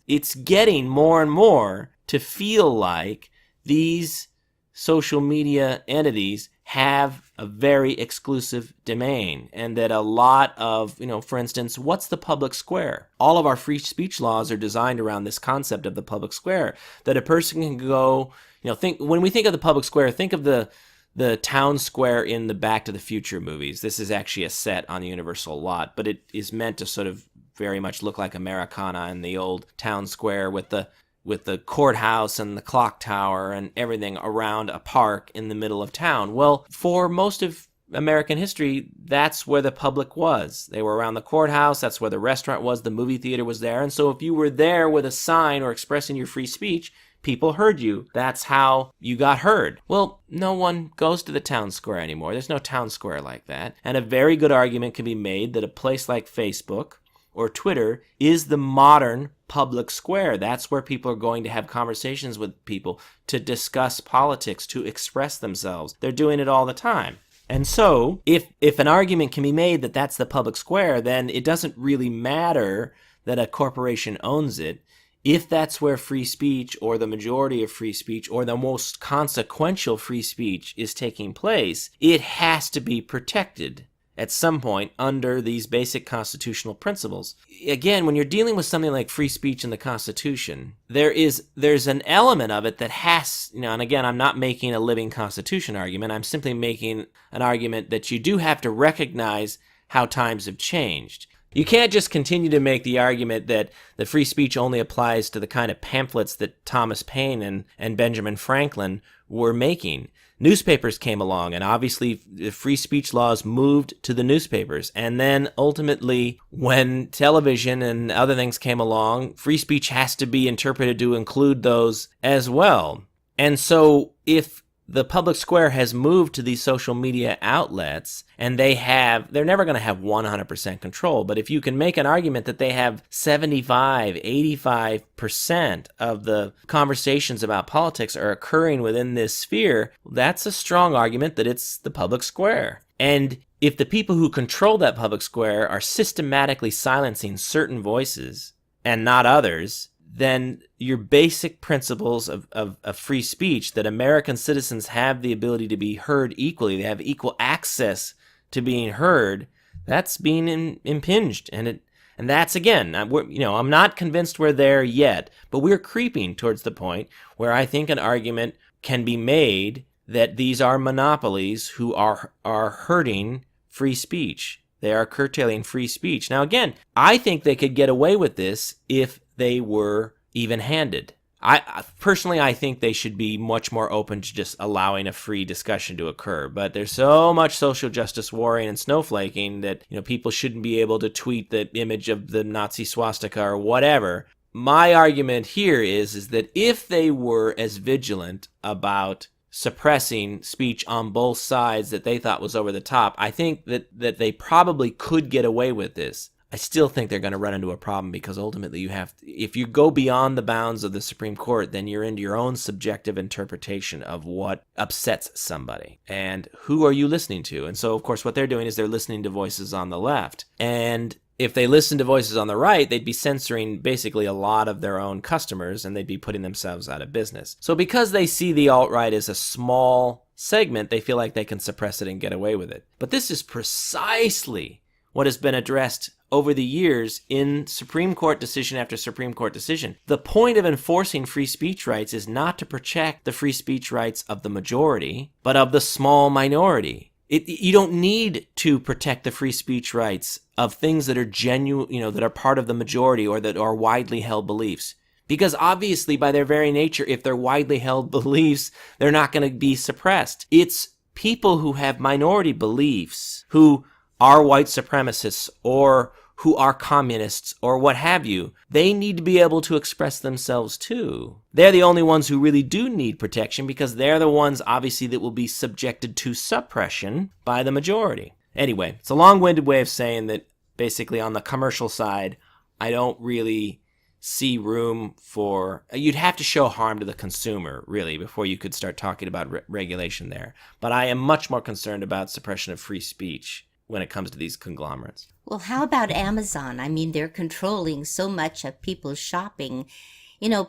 it's getting more and more to feel like these social media entities have a very exclusive domain, and that a lot of, for instance, what's the public square? All of our free speech laws are designed around this concept of the public square, that a person can go, when we think of the public square, think of the town square in the Back to the Future movies. This is actually a set on the Universal lot, but it is meant to sort of very much look like Americana and the old town square with the courthouse and the clock tower and everything around a park in the middle of town. Well, for most of American history, that's where the public was. They were around the courthouse, that's where the restaurant was, the movie theater was there, and so if you were there with a sign or expressing your free speech, people heard you. That's how you got heard. Well, no one goes to the town square anymore. There's no town square like that. And a very good argument can be made that a place like Facebook or Twitter is the modern public square. That's where people are going to have conversations with people, to discuss politics, to express themselves. They're doing it all the time. And so, if an argument can be made that that's the public square, then it doesn't really matter that a corporation owns it. If that's where free speech, or the majority of free speech, or the most consequential free speech is taking place, it has to be protected at some point under these basic constitutional principles. Again, when you're dealing with something like free speech in the Constitution, there's an element of it that has, and again, I'm not making a living Constitution argument, I'm simply making an argument that you do have to recognize how times have changed. You can't just continue to make the argument that the free speech only applies to the kind of pamphlets that Thomas Paine and Benjamin Franklin were making. Newspapers came along, and obviously the free speech laws moved to the newspapers. And then ultimately, when television and other things came along, free speech has to be interpreted to include those as well. And so if the public square has moved to these social media outlets, and they're never going to have 100% control. But if you can make an argument that they have 75, 85% of the conversations about politics are occurring within this sphere, that's a strong argument that it's the public square. And if the people who control that public square are systematically silencing certain voices and not others, then your basic principles of free speech, that American citizens have the ability to be heard equally, they have equal access to being heard, that's being impinged. And that's, again, I'm not convinced we're there yet, but we're creeping towards the point where I think an argument can be made that these are monopolies who are hurting free speech. They are curtailing free speech. Now, again, I think they could get away with this if they were even-handed. I personally, I think they should be much more open to just allowing a free discussion to occur. But there's so much social justice warring and snowflaking that people shouldn't be able to tweet the image of the Nazi swastika or whatever. My argument here is that if they were as vigilant about suppressing speech on both sides that they thought was over the top, I think that they probably could get away with this. I still think they're going to run into a problem, because ultimately if you go beyond the bounds of the Supreme Court, then you're into your own subjective interpretation of what upsets somebody. And who are you listening to? And so, of course, what they're doing is they're listening to voices on the left. And if they listen to voices on the right, they'd be censoring basically a lot of their own customers, and they'd be putting themselves out of business. So because they see the alt-right as a small segment, they feel like they can suppress it and get away with it. But this is precisely what has been addressed over the years in Supreme Court decision after Supreme Court decision. The point of enforcing free speech rights is not to protect the free speech rights of the majority, but of the small minority. You don't need to protect the free speech rights of things that are genuine, that are part of the majority or that are widely held beliefs. Because obviously, by their very nature, if they're widely held beliefs, they're not going to be suppressed. It's people who have minority beliefs, who are white supremacists or who are communists or what have you, they need to be able to express themselves too. They're the only ones who really do need protection, because they're the ones, obviously, that will be subjected to suppression by the majority. Anyway, it's a long-winded way of saying that basically on the commercial side, I don't really see room for... You'd have to show harm to the consumer, really, before you could start talking about regulation there. But I am much more concerned about suppression of free speech when it comes to these conglomerates. Well, how about Amazon? I mean, they're controlling so much of people's shopping.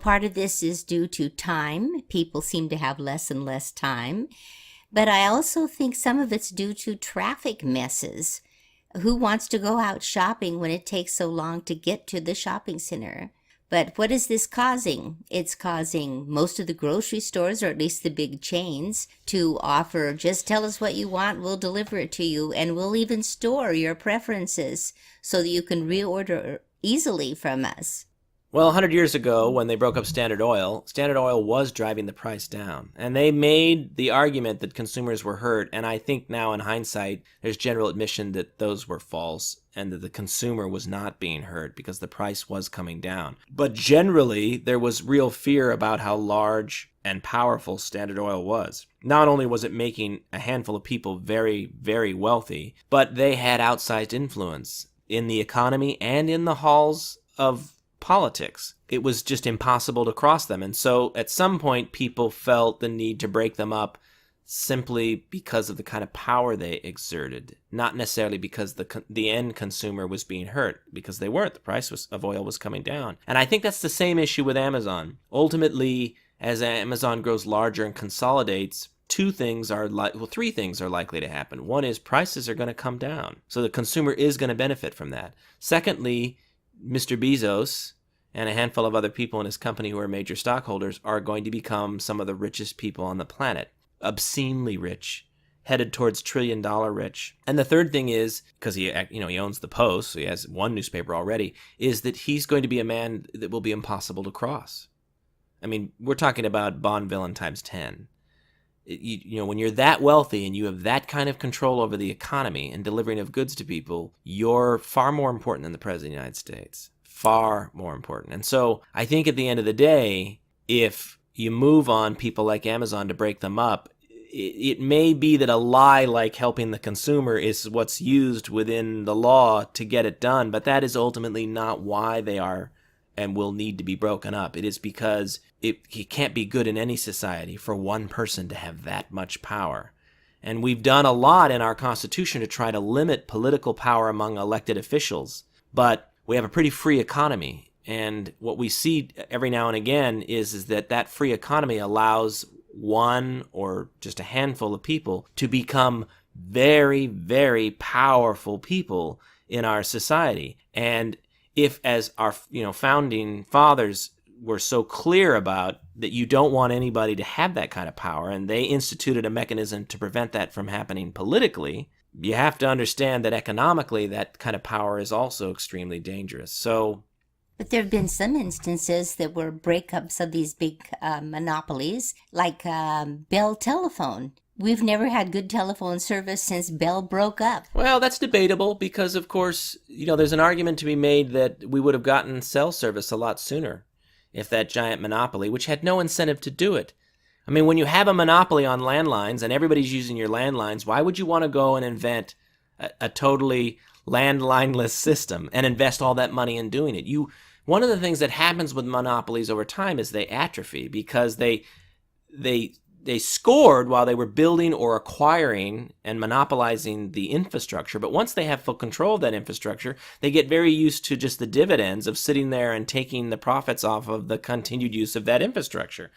Part of this is due to time. People seem to have less and less time. But I also think some of it's due to traffic messes. Who wants to go out shopping when it takes so long to get to the shopping center? But what is this causing? It's causing most of the grocery stores, or at least the big chains, to offer, just tell us what you want, we'll deliver it to you, and we'll even store your preferences so that you can reorder easily from us. Well, 100 years ago, when they broke up Standard Oil was driving the price down. And they made the argument that consumers were hurt, and I think now in hindsight, there's general admission that those were false, and that the consumer was not being hurt because the price was coming down. But generally, there was real fear about how large and powerful Standard Oil was. Not only was it making a handful of people very, very wealthy, but they had outsized influence in the economy and in the halls of politics. It was just impossible to cross them. And so at some point, people felt the need to break them up simply because of the kind of power they exerted, not necessarily because the end consumer was being hurt, because they weren't. The price of oil was coming down. And I think that's the same issue with Amazon. Ultimately, as Amazon grows larger and consolidates, three things are likely to happen. One is prices are going to come down. So the consumer is going to benefit from that. Secondly, Mr. Bezos and a handful of other people in his company who are major stockholders are going to become some of the richest people on the planet. Obscenely rich, headed towards trillion-dollar rich. And the third thing is, because he owns the Post, so he has one newspaper already, is that he's going to be a man that will be impossible to cross. I mean, we're talking about Bond villain times 10. When you're that wealthy and you have that kind of control over the economy and delivering of goods to people, you're far more important than the President of the United States. Far more important. And so I think at the end of the day, if you move on people like Amazon to break them up, it may be that a lie like helping the consumer is what's used within the law to get it done, but that is ultimately not why they are and will need to be broken up. It is because it can't be good in any society for one person to have that much power. And we've done a lot in our Constitution to try to limit political power among elected officials, but we have a pretty free economy. And what we see every now and again is that free economy allows one or just a handful of people to become very, very powerful people in our society. And if, as our founding fathers were so clear about, that you don't want anybody to have that kind of power, and they instituted a mechanism to prevent that from happening politically, you have to understand that economically that kind of power is also extremely dangerous. So, but there have been some instances that were breakups of these big monopolies, like Bell Telephone. We've never had good telephone service since Bell broke up. well, that's debatable because, of course, there's an argument to be made that we would have gotten cell service a lot sooner if that giant monopoly, which had no incentive to do it. I mean, when you have a monopoly on landlines and everybody's using your landlines, why would you want to go and invent a totally landline-less system and invest all that money in doing it? One of the things that happens with monopolies over time is they atrophy because they scored while they were building or acquiring and monopolizing the infrastructure. But once they have full control of that infrastructure, they get very used to just the dividends of sitting there and taking the profits off of the continued use of that infrastructure.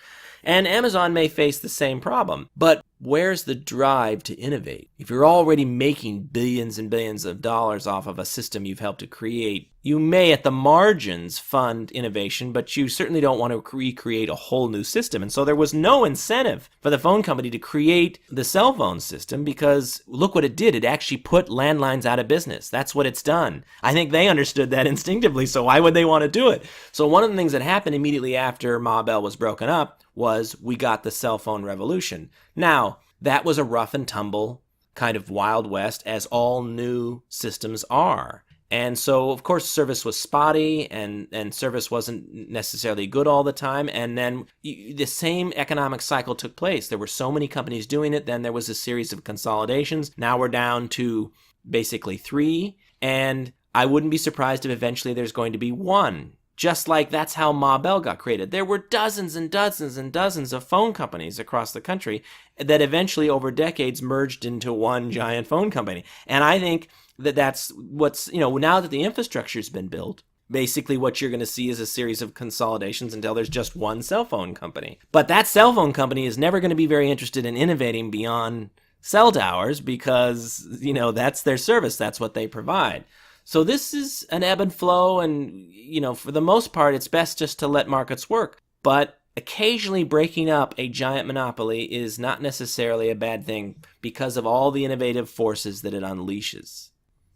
And Amazon may face the same problem. But where's the drive to innovate? If you're already making billions and billions of dollars off of a system you've helped to create, you may at the margins fund innovation, but you certainly don't want to recreate a whole new system. And so there was no incentive for the phone company to create the cell phone system because look what it did. It actually put landlines out of business. That's what it's done. I think they understood that instinctively, so why would they want to do it? So one of the things that happened immediately after Ma Bell was broken up was we got the cell phone revolution. Now, that was a rough and tumble kind of Wild West, as all new systems are. And so, of course, service was spotty and service wasn't necessarily good all the time. And then the same economic cycle took place. There were so many companies doing it. Then there was a series of consolidations. Now we're down to basically 3. And I wouldn't be surprised if eventually there's going to be 1. Just like that's how Ma Bell got created. There were dozens and dozens and dozens of phone companies across the country that eventually over decades merged into one giant phone company. And I think that's what's, now that the infrastructure's been built, basically what you're going to see is a series of consolidations until there's just one cell phone company. But that cell phone company is never going to be very interested in innovating beyond cell towers because, that's their service. That's what they provide. So this is an ebb and flow, and, for the most part, it's best just to let markets work. But occasionally breaking up a giant monopoly is not necessarily a bad thing because of all the innovative forces that it unleashes.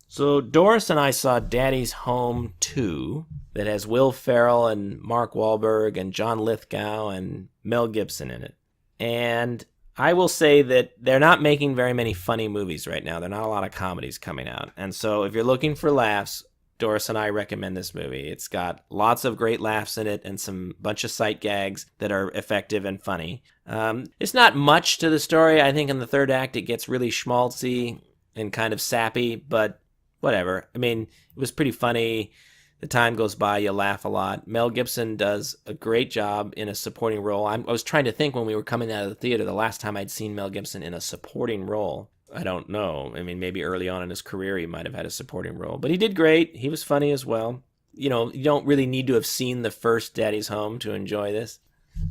So Doris and I saw Daddy's Home 2 that has Will Ferrell and Mark Wahlberg and John Lithgow and Mel Gibson in it. And I will say that they're not making very many funny movies right now. There are not a lot of comedies coming out. And so if you're looking for laughs, Doris and I recommend this movie. It's got lots of great laughs in it and some bunch of sight gags that are effective and funny. It's not much to the story. I think in the third act it gets really schmaltzy and kind of sappy, but whatever. I mean, it was pretty funny. The time goes by, you laugh a lot. Mel Gibson does a great job in a supporting role. I was trying to think when we were coming out of the theater the last time I'd seen Mel Gibson in a supporting role. I don't know. I mean, maybe early on in his career he might have had a supporting role. But he did great. He was funny as well. You don't really need to have seen the first Daddy's Home to enjoy this.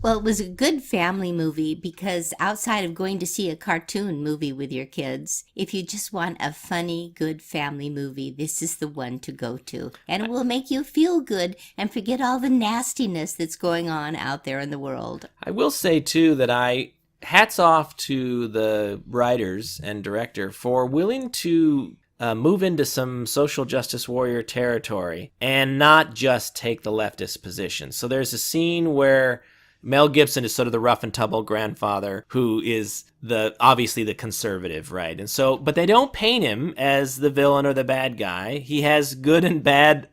Well, it was a good family movie because outside of going to see a cartoon movie with your kids, if you just want a funny, good family movie, this is the one to go to. And it will make you feel good and forget all the nastiness that's going on out there in the world. I will say, too, that hats off to the writers and director for willing to move into some social justice warrior territory and not just take the leftist position. So there's a scene where Mel Gibson is sort of the rough and tumble grandfather who is obviously the conservative, right? And so, but they don't paint him as the villain or the bad guy. He has good and bad,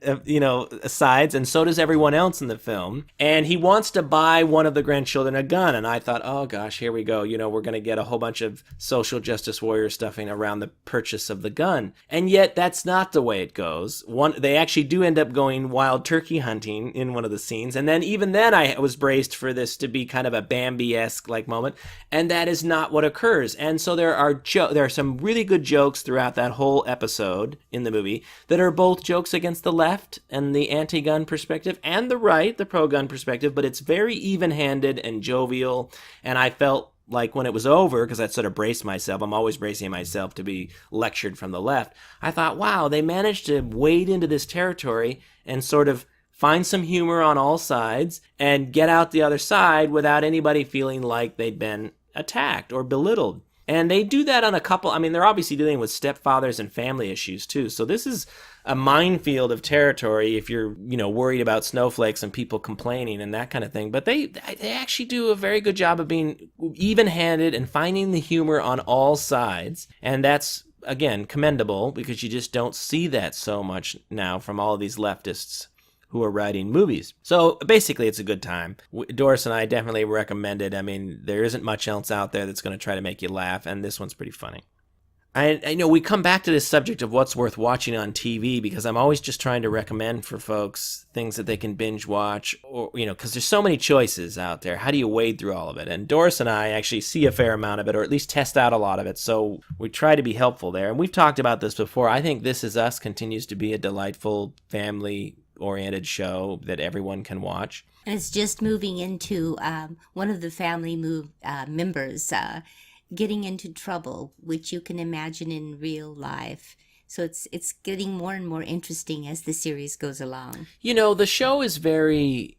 sides, and so does everyone else in the film. And he wants to buy one of the grandchildren a gun. And I thought, oh gosh, here we go. We're going to get a whole bunch of social justice warrior stuffing around the purchase of the gun. And yet that's not the way it goes. They actually do end up going wild turkey hunting in one of the scenes. And then even then I was braced for this to be kind of a Bambi-esque like moment. And that is not what occurs. And so there are some really good jokes throughout that whole episode in the movie that are both jokes against the left and the anti-gun perspective and the right, the pro-gun perspective, but it's very even-handed and jovial. And I felt like when it was over, because I sort of braced myself, I'm always bracing myself to be lectured from the left, I thought, wow, they managed to wade into this territory and sort of find some humor on all sides and get out the other side without anybody feeling like they'd been attacked or belittled. And they do that on a couple, they're obviously dealing with stepfathers and family issues too. So this is a minefield of territory if you're, worried about snowflakes and people complaining and that kind of thing. But they actually do a very good job of being even-handed and finding the humor on all sides. And that's, again, commendable because you just don't see that so much now from all of these leftists who are writing movies. So basically it's a good time. Doris and I definitely recommend it. There isn't much else out there that's going to try to make you laugh, and this one's pretty funny. I know we come back to this subject of what's worth watching on TV because I'm always just trying to recommend for folks things that they can binge watch, or because there's so many choices out there. How do you wade through all of it? And Doris and I actually see a fair amount of it, or at least test out a lot of it, so we try to be helpful there. And we've talked about this before. I think This Is Us continues to be a delightful family-oriented show that everyone can watch. And it's just moving into one of the family members getting into trouble, which you can imagine in real life. So it's getting more and more interesting as the series goes along. The show is very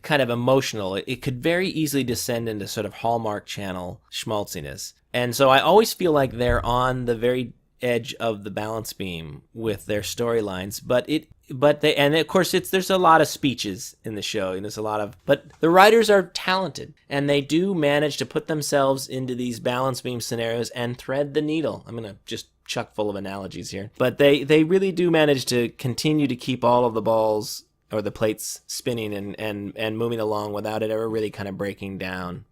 kind of emotional. It could very easily descend into sort of Hallmark Channel schmaltziness. And so I always feel like they're on the very edge of the balance beam with their storylines, and of course there's a lot of speeches in the show, and but the writers are talented, and they do manage to put themselves into these balance beam scenarios and thread the needle. I'm gonna just chuck full of analogies here, but they really do manage to continue to keep all of the balls or the plates spinning and moving along without it ever really kind of breaking down.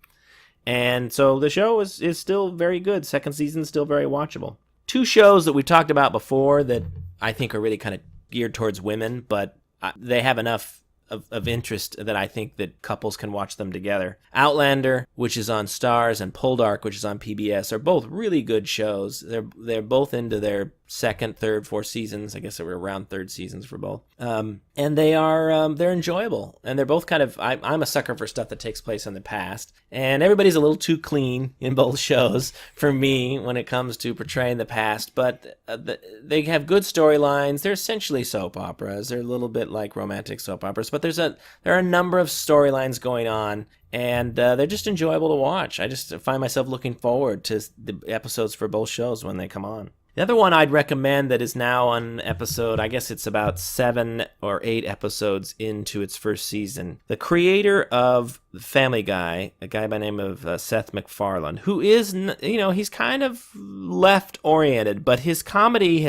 And so the show is still very good. Second season's still very watchable. Two shows that we talked about before that I think are really kind of geared towards women, but they have enough of interest that I think that couples can watch them together. Outlander, which is on Starz, and Poldark, which is on PBS, are both really good shows. They're both into their second, third, fourth seasons. I guess they were around third seasons for both. And they are they're enjoyable, and they're both kind of. I'm a sucker for stuff that takes place in the past, and everybody's a little too clean in both shows for me when it comes to portraying the past. But they have good storylines. They're essentially soap operas. They're a little bit like romantic soap operas, but there are a number of storylines going on. And they're just enjoyable to watch. I just find myself looking forward to the episodes for both shows when they come on. The other one I'd recommend that is now on episode, I guess it's about 7 or 8 episodes into its first season. The creator of Family Guy, a guy by the name of Seth MacFarlane, who is, he's kind of left-oriented, but his comedy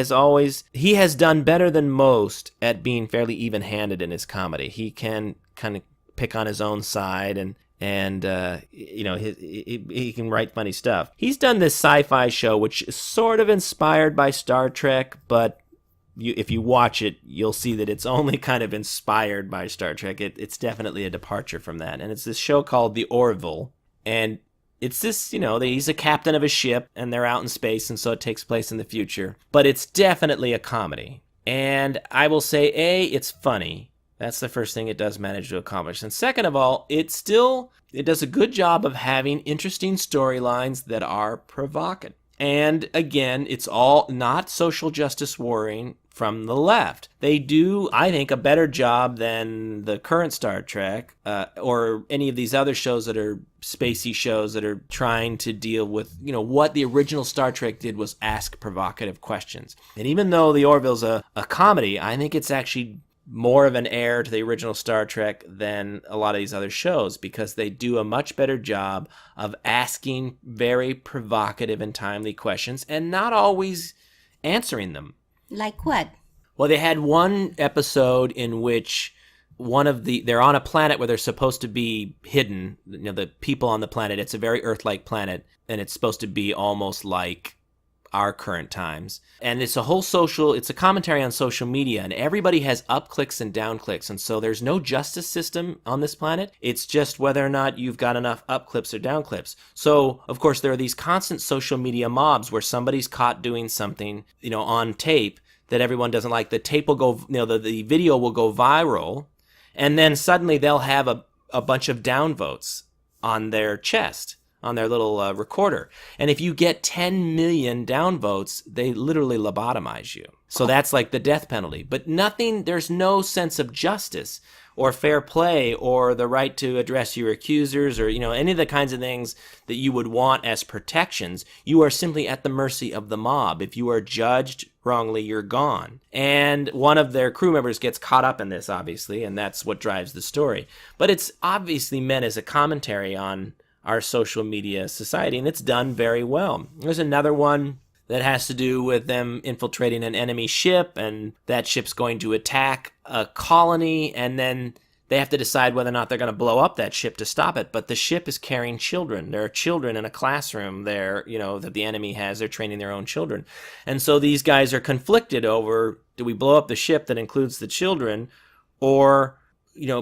he has done better than most at being fairly even-handed in his comedy. He can kind of pick on his own side and he can write funny stuff. He's done this sci-fi show, which is sort of inspired by Star Trek, but if you watch it, you'll see that it's only kind of inspired by Star Trek. It's definitely a departure from that. And it's this show called The Orville. And it's this, he's a captain of a ship, and they're out in space, and so it takes place in the future. But it's definitely a comedy. And I will say, it's funny. That's the first thing it does manage to accomplish. And second of all, it does a good job of having interesting storylines that are provocative. And again, it's all not social justice warring from the left. They do, I think, a better job than the current Star Trek or any of these other shows that are spacey shows that are trying to deal with, what the original Star Trek did was ask provocative questions. And even though The Orville's a comedy, I think it's actually more of an heir to the original Star Trek than a lot of these other shows, because they do a much better job of asking very provocative and timely questions and not always answering them. Like what? Well, they had one episode in which they're on a planet where they're supposed to be hidden. The people on the planet, it's a very Earth-like planet, and it's supposed to be almost like our current times. And it's a commentary on social media, and everybody has up clicks and down clicks. And so there's no justice system on this planet. It's just whether or not you've got enough up clips or down clips. So, of course, there are these constant social media mobs where somebody's caught doing something, on tape that everyone doesn't like. The tape will go, the video will go viral, and then suddenly they'll have a bunch of downvotes on their chest, on their little recorder. And if you get 10 million downvotes, they literally lobotomize you. So that's like the death penalty. But there's no sense of justice or fair play or the right to address your accusers or, any of the kinds of things that you would want as protections. You are simply at the mercy of the mob. If you are judged wrongly, you're gone. And one of their crew members gets caught up in this, obviously, and that's what drives the story. But it's obviously meant as a commentary on our social media society, and it's done very well. There's another one that has to do with them infiltrating an enemy ship, and that ship's going to attack a colony, and then they have to decide whether or not they're going to blow up that ship to stop it. But the ship is carrying children. There are children in a classroom there, that the enemy has. They're training their own children. And so these guys are conflicted over, do we blow up the ship that includes the children, or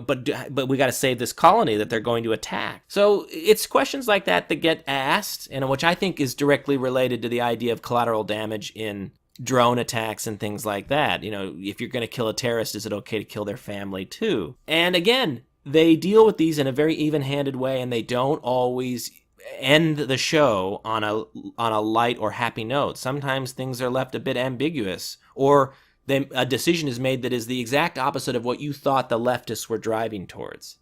but we got to save this colony that they're going to attack. So it's questions like that get asked, and which I think is directly related to the idea of collateral damage in drone attacks and things like that. If you're going to kill a terrorist, is it okay to kill their family too? And again, they deal with these in a very even-handed way, and they don't always end the show on a light or happy note. Sometimes things are left a bit ambiguous, or a decision is made that is the exact opposite of what you thought the leftists were driving towards.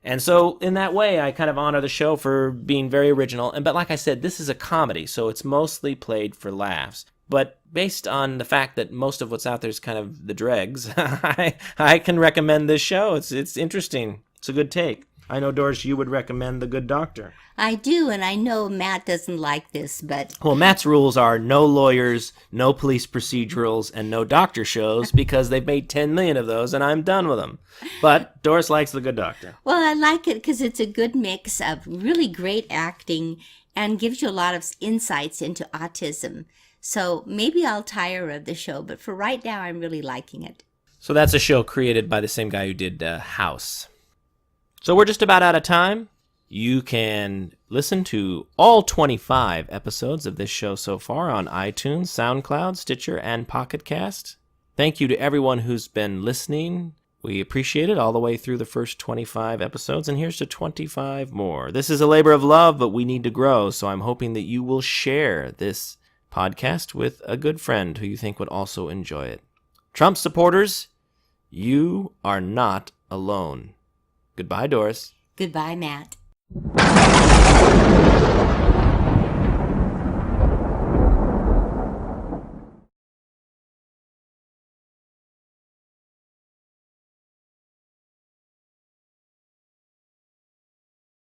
And so in that way, I kind of honor the show for being very original. But like I said, this is a comedy, so it's mostly played for laughs. But based on the fact that most of what's out there is kind of the dregs, I can recommend this show. It's interesting. It's a good take. I know, Doris, you would recommend The Good Doctor. I do, and I know Matt doesn't like this, but... Well, Matt's rules are no lawyers, no police procedurals, and no doctor shows, because they've made 10 million of those, and I'm done with them. But Doris likes The Good Doctor. Well, I like it because it's a good mix of really great acting and gives you a lot of insights into autism. So maybe I'll tire of the show, but for right now, I'm really liking it. So that's a show created by the same guy who did House. So we're just about out of time. You can listen to all 25 episodes of this show so far on iTunes, SoundCloud, Stitcher, and Pocket Cast. Thank you to everyone who's been listening. We appreciate it all the way through the first 25 episodes, and here's to 25 more. This is a labor of love, but we need to grow, so I'm hoping that you will share this podcast with a good friend who you think would also enjoy it. Trump supporters, you are not alone. Goodbye, Doris. Goodbye, Matt.